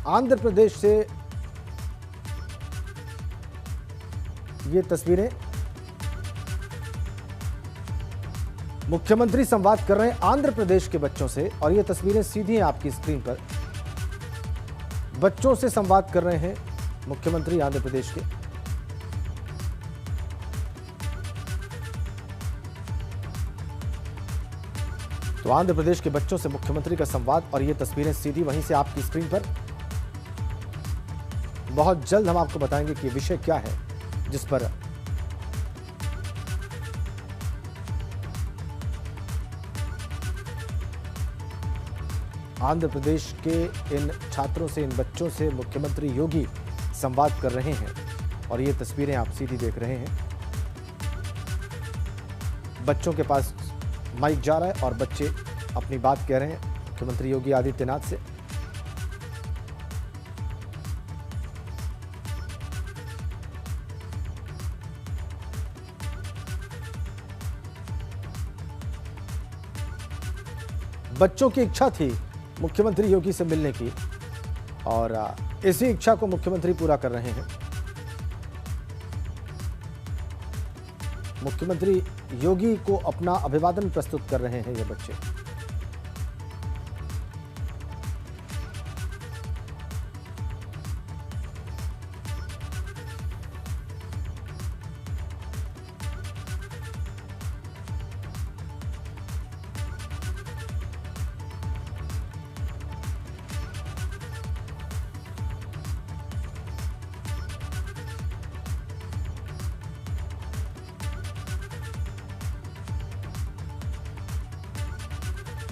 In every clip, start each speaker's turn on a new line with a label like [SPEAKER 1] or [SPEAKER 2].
[SPEAKER 1] आंध्र प्रदेश से ये तस्वीरें, मुख्यमंत्री संवाद कर रहे हैं आंध्र प्रदेश के बच्चों से और ये तस्वीरें सीधी हैं आपकी स्क्रीन पर। बच्चों से संवाद कर रहे हैं मुख्यमंत्री आंध्र प्रदेश के। तो आंध्र प्रदेश के बच्चों से मुख्यमंत्री का संवाद और ये तस्वीरें सीधी वहीं से आपकी स्क्रीन पर। बहुत जल्द हम आपको बताएंगे कि विषय क्या है जिस पर आंध्र प्रदेश के इन छात्रों से, इन बच्चों से मुख्यमंत्री योगी संवाद कर रहे हैं और ये तस्वीरें आप सीधी देख रहे हैं। बच्चों के पास माइक जा रहा है और बच्चे अपनी बात कह रहे हैं मुख्यमंत्री योगी आदित्यनाथ से। बच्चों की इच्छा थी मुख्यमंत्री योगी से मिलने की और इसी इच्छा को मुख्यमंत्री पूरा कर रहे हैं। मुख्यमंत्री योगी को अपना अभिवादन प्रस्तुत कर रहे हैं ये बच्चे।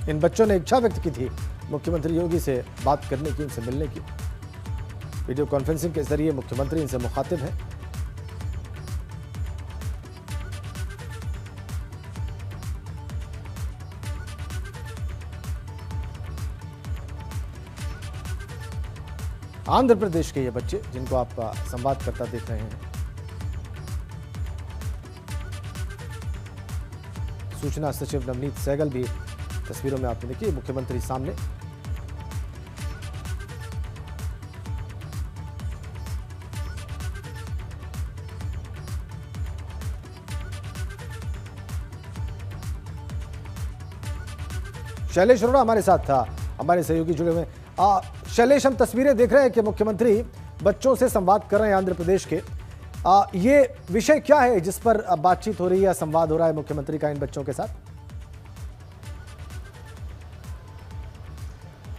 [SPEAKER 1] इन बच्चों ने इच्छा व्यक्त की थी मुख्यमंत्री योगी से बात करने की, उनसे मिलने की। वीडियो कॉन्फ्रेंसिंग के जरिए मुख्यमंत्री इनसे मुखातिब हैं। आंध्र प्रदेश के ये बच्चे जिनको आप संवाद करता देख रहे हैं। सूचना सचिव नवनीत सहगल भी तस्वीरों में आपने देखी, मुख्यमंत्री सामने। शैलेश अरोड़ा हमारे साथ था, हमारे सहयोगी जुड़े हुए। शैलेश, हम तस्वीरें देख रहे हैं कि मुख्यमंत्री बच्चों से संवाद कर रहे हैं आंध्र प्रदेश के। ये विषय क्या है जिस पर बातचीत हो रही है या संवाद हो रहा है मुख्यमंत्री का इन बच्चों के साथ?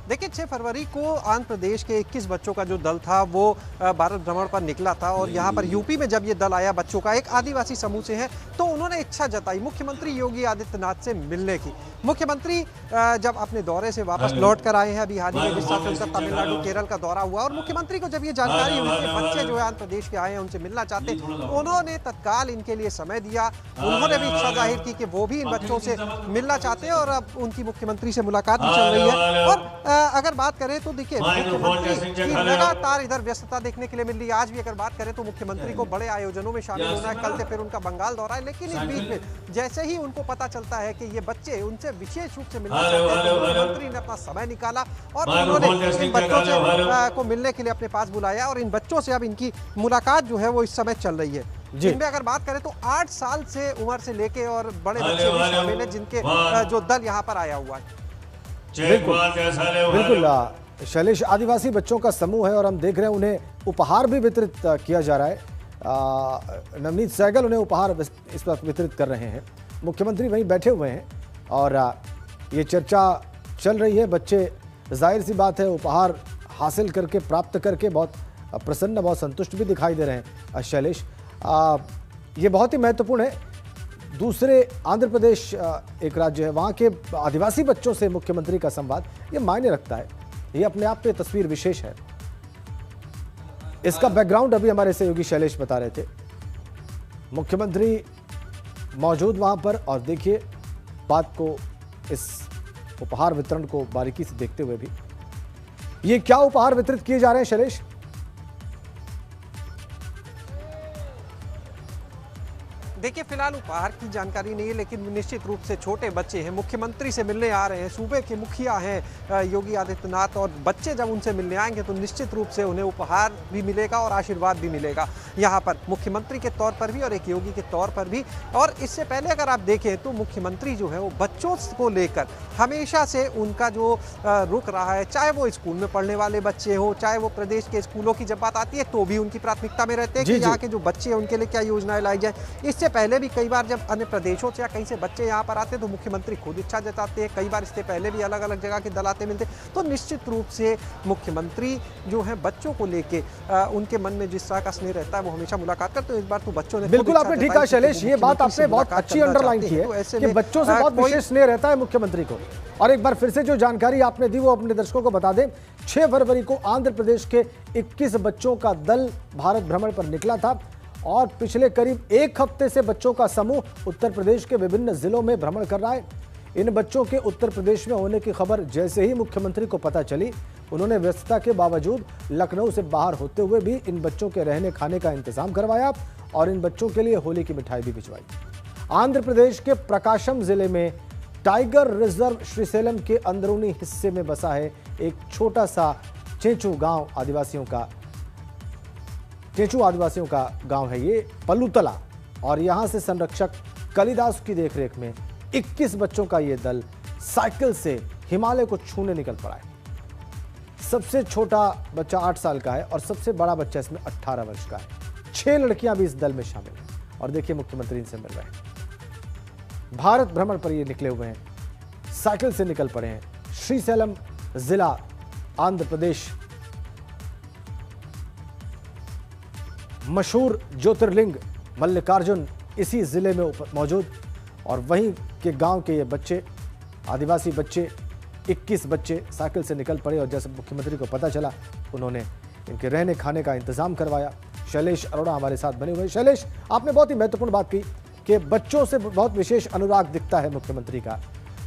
[SPEAKER 2] देखिए, 6 फरवरी को आंध्र प्रदेश के 21 बच्चों का जो दल था वो भारत भ्रमण पर निकला था और यहाँ पर यूपी में जब ये दल आया बच्चों का, एक आदिवासी समूह से है, तो उन्होंने इच्छा जताई मुख्यमंत्री योगी आदित्यनाथ से मिलने की। मुख्यमंत्री जब अपने दौरे से वापस लौट कर आए हैं, अभी हाल ही में जिस तरह से उनका तमिलनाडु केरल का दौरा हुआ, और मुख्यमंत्री को जब ये जानकारी हुई कि बच्चे जो है आंध्र प्रदेश के आए हैं उनसे मिलना चाहते, उन्होंने तत्काल इनके लिए समय दिया। उन्होंने भी इच्छा जाहिर की कि वो भी इन बच्चों से मिलना चाहते हैं और अब उनकी मुख्यमंत्री से मुलाकात भी चल रही है। और अगर बात करें तो देखिए, मुख्यमंत्री की लगातार इधर व्यस्तता देखने के लिए मिल रही है। आज भी अगर बात करें तो मुख्यमंत्री को बड़े आयोजनों में शामिल होना है, कल से फिर उनका बंगाल दौरा है, लेकिन इस बीच में जैसे ही उनको पता चलता है कि ये बच्चे उनसे विशेष रूप से मिलना चाहते हैं, तो मुख्यमंत्री ने अपना समय निकाला और उन्होंने इन बच्चों से को मिलने के लिए अपने पास बुलाया और इन बच्चों से अब इनकी मुलाकात जो है वो इस समय चल रही है। जिनमें अगर बात करें तो 8 साल से उम्र से लेके और बड़े बच्चे भी शामिल हैं, जिनके जो दल यहाँ पर आया हुआ है।
[SPEAKER 1] बिल्कुल शैलेश, आदिवासी बच्चों का समूह है और हम देख रहे हैं उन्हें उपहार भी वितरित किया जा रहा है। नवनीत सहगल उन्हें उपहार इस वक्त वितरित कर रहे हैं। मुख्यमंत्री वहीं बैठे हुए हैं और ये चर्चा चल रही है। बच्चे जाहिर सी बात है उपहार हासिल करके, प्राप्त करके बहुत प्रसन्न, बहुत संतुष्ट भी दिखाई दे रहे हैं। शैलेश, ये बहुत ही महत्वपूर्ण है। दूसरे आंध्र प्रदेश एक राज्य है, वहाँ के आदिवासी बच्चों से मुख्यमंत्री का संवाद ये मायने रखता है। ये अपने आप में तस्वीर विशेष है। इसका बैकग्राउंड अभी हमारे सहयोगी शैलेश बता रहे थे। मुख्यमंत्री मौजूद वहां पर और देखिए बात को, इस उपहार वितरण को बारीकी से देखते हुए भी। ये क्या उपहार वितरित किए जा रहे हैं शैलेश?
[SPEAKER 2] देखिए, देखिए फिलहाल उपहार की जानकारी नहीं है, लेकिन निश्चित रूप से छोटे बच्चे हैं, मुख्यमंत्री से मिलने आ रहे हैं, सूबे के मुखिया हैं योगी आदित्यनाथ, और बच्चे जब उनसे मिलने आएंगे तो निश्चित रूप से उन्हें उपहार भी मिलेगा और आशीर्वाद भी मिलेगा, यहाँ पर मुख्यमंत्री के तौर पर भी और एक योगी के तौर पर भी। और इससे पहले अगर आप देखें तो मुख्यमंत्री जो है वो बच्चों को लेकर हमेशा से उनका जो रुख रहा है, चाहे वो स्कूल में पढ़ने वाले बच्चे हो, चाहे वो प्रदेश के स्कूलों की जब बात आती है तो भी उनकी प्राथमिकता में रहते हैं कि यहाँ के जो बच्चे हैं उनके लिए क्या योजनाएं लाई जाए। इससे पहले भी कई बार जब अन्य प्रदेशों से या कहीं से बच्चे यहाँ पर आते हैं तो मुख्यमंत्री खुद इच्छा जताते हैं, कई बार इससे पहले भी अलग अलग जगह के दल आते मिलते। तो निश्चित रूप से मुख्यमंत्री जो है बच्चों को लेके उनके मन में जिस तरह का स्नेह रहता है वो हमेशा मुलाकात करते हैं। इस बार तो बच्चों ने
[SPEAKER 1] बिल्कुल आपने ठीक कहा शैलेश, ये बात आपने बहुत अच्छी अंडरलाइन की है कि बच्चों से बहुत विशेष स्नेह रहता है मुख्यमंत्री को। और एक बार फिर से जो जानकारी आपने दी वो अपने दर्शकों को बता दें। 6 फरवरी को आंध्र प्रदेश के 21 बच्चों का दल भारत भ्रमण पर निकला था और पिछले करीब 1 हफ्ते से बच्चों का समूह उत्तर प्रदेश के विभिन्न जिलों में भ्रमण कर रहा है। इन बच्चों के उत्तर प्रदेश में होने की खबर जैसे ही मुख्यमंत्री को पता चली, उन्होंने व्यस्तता के बावजूद लखनऊ से बाहर होते हुए भी इन बच्चों के रहने खाने का इंतजाम करवाया और इन बच्चों के लिए होली की मिठाई भी भिजवाई। आंध्र प्रदेश के प्रकाशम जिले में टाइगर रिजर्व श्रीशैलम के अंदरूनी हिस्से में बसा है एक छोटा सा चेंचू आदिवासियों का गांव है ये पल्लूतला, और यहां से संरक्षक कालिदास की देखरेख में 21 बच्चों का ये दल साइकिल से हिमालय को छूने निकल पड़ा है। सबसे छोटा बच्चा 8 साल का है और सबसे बड़ा बच्चा इसमें 18 वर्ष का है। 6 लड़कियां भी इस दल में शामिल हैं और देखिए मुख्यमंत्री इनसे मिल रहे हैं। भारत भ्रमण पर ये निकले हुए हैं, साइकिल से निकल पड़े हैं। श्रीशैलम जिला आंध्र प्रदेश, मशहूर ज्योतिर्लिंग मल्लिकार्जुन इसी जिले में मौजूद, और वहीं के गांव के ये बच्चे, आदिवासी बच्चे, 21 बच्चे साइकिल से निकल पड़े और जैसे मुख्यमंत्री को पता चला उन्होंने इनके रहने खाने का इंतजाम करवाया। शैलेश अरोड़ा हमारे साथ बने हुए हैं। शैलेश, आपने बहुत ही महत्वपूर्ण बात की कि बच्चों से बहुत विशेष अनुराग दिखता है मुख्यमंत्री का,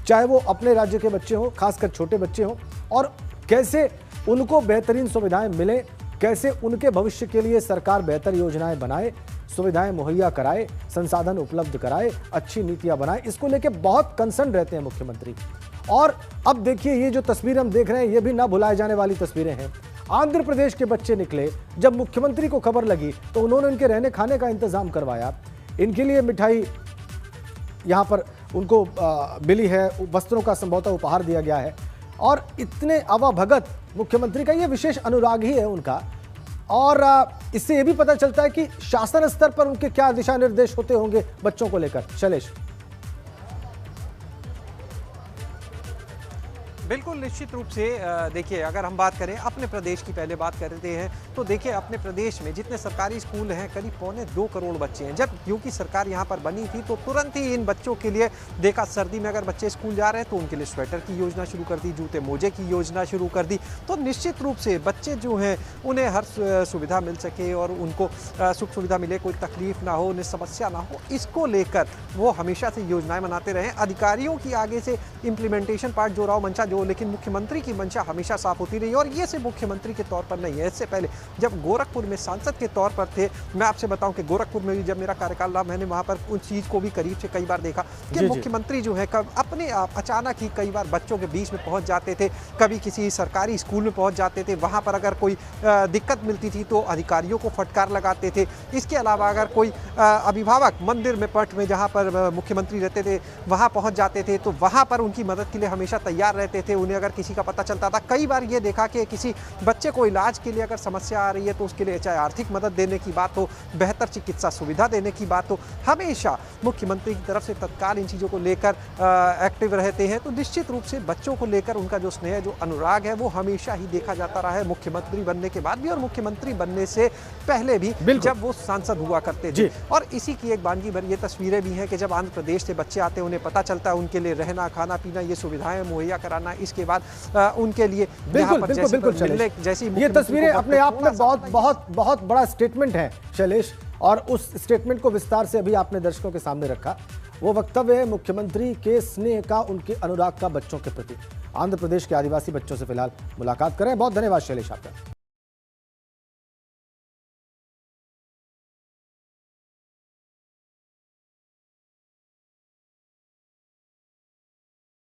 [SPEAKER 1] चाहे वो अपने राज्य के बच्चे हों, खासकर छोटे बच्चे हों, और कैसे उनको बेहतरीन सुविधाएं मिलें, कैसे उनके भविष्य के लिए सरकार बेहतर योजनाएं बनाए, सुविधाएं मुहैया कराए, संसाधन उपलब्ध कराए, अच्छी नीतियां बनाए, इसको लेके बहुत कंसर्न रहते हैं मुख्यमंत्री। और अब देखिए ये जो तस्वीर हम देख रहे हैं ये भी ना भुलाए जाने वाली तस्वीरें हैं। आंध्र प्रदेश के बच्चे निकले, जब मुख्यमंत्री को खबर लगी तो उन्होंने उनके रहने खाने का इंतजाम करवाया, इनके लिए मिठाई यहाँ पर उनको मिली है, वस्त्रों का संभवतः उपहार दिया गया है, और इतने अवाभगत मुख्यमंत्री का ये विशेष अनुराग ही है उनका। और इससे ये भी पता चलता है कि शासन स्तर पर उनके क्या दिशा निर्देश होते होंगे बच्चों को लेकर। शैलेश,
[SPEAKER 2] बिल्कुल निश्चित रूप से देखिए अगर हम बात करें अपने प्रदेश की, पहले बात करते हैं तो देखिए अपने प्रदेश में जितने सरकारी स्कूल हैं करीब 2.25 करोड़ बच्चे हैं। जब योगी सरकार यहाँ पर बनी थी तो तुरंत ही इन बच्चों के लिए देखा, सर्दी में अगर बच्चे स्कूल जा रहे हैं तो उनके लिए स्वेटर की योजना शुरू कर दी, जूते मोजे की योजना शुरू कर दी। तो निश्चित रूप से बच्चे जो हैं उन्हें हर सुविधा मिल सके और उनको सुख सुविधा मिले, कोई तकलीफ ना हो, उन्हें समस्या ना हो, इसको लेकर वो हमेशा से योजनाएं बनाते रहे। अधिकारियों की आगे से इम्प्लीमेंटेशन पार्ट जो रहा मंशा, लेकिन मुख्यमंत्री की मंशा हमेशा साफ होती रही और ये सिर्फ मुख्यमंत्री के तौर पर नहीं है। इससे पहले जब गोरखपुर में सांसद के तौर पर थे, मैं आपसे बताऊं कि गोरखपुर में भी जब मेरा कार्यकाल रहा, मैंने वहां पर उस चीज को भी करीब से कई बार देखा कि मुख्यमंत्री जो है कब अपने आप अचानक ही कई बार बच्चों के बीच में पहुंच जाते थे, कभी किसी सरकारी स्कूल में पहुंच जाते थे, वहां पर अगर कोई दिक्कत मिलती थी तो अधिकारियों को फटकार लगाते थे। इसके अलावा अगर कोई अभिभावक मंदिर में पट में जहाँ पर मुख्यमंत्री रहते थे वहाँ पहुँच जाते थे तो वहाँ पर उनकी मदद के लिए हमेशा तैयार रहते थे। उन्हें अगर किसी का पता चलता था, कई बार ये देखा कि किसी बच्चे को इलाज के लिए अगर समस्या आ रही है तो उसके लिए चाहे आर्थिक मदद देने की बात हो, बेहतर चिकित्सा सुविधा देने की बात हो, हमेशा मुख्यमंत्री की तरफ से तत्काल इन चीज़ों को लेकर एक्टिव रहते हैं। तो निश्चित रूप से बच्चों को लेकर उनका जो स्नेह, जो अनुराग है वो हमेशा ही देखा जाता रहा है, मुख्यमंत्री बनने के बाद भी और मुख्यमंत्री बनने से पहले भी जब वो सांसद हुआ करते थे। और इसी की एक बानगी भर ये तस्वीरें भी हैं कि जब आंध्र प्रदेश से बच्चे आते हैं, उन्हें पता चलता है उनके लिए रहना खाना पीना ये सुविधाएं मुहैया कराना, इसके बाद उनके लिए
[SPEAKER 1] बिल्कुल जैसी ये तस्वीरें अपने आप में बहुत बड़ा स्टेटमेंट है शैलेश, और उस स्टेटमेंट को विस्तार से अभी आपने दर्शकों के सामने रखा। वो वक्तव्य है मुख्यमंत्री के स्नेह का, उनके अनुराग का बच्चों के प्रति। आंध्र प्रदेश के आदिवासी बच्चों से फिलहाल मुलाकात करें। बहुत धन्यवाद शैलेश आपका।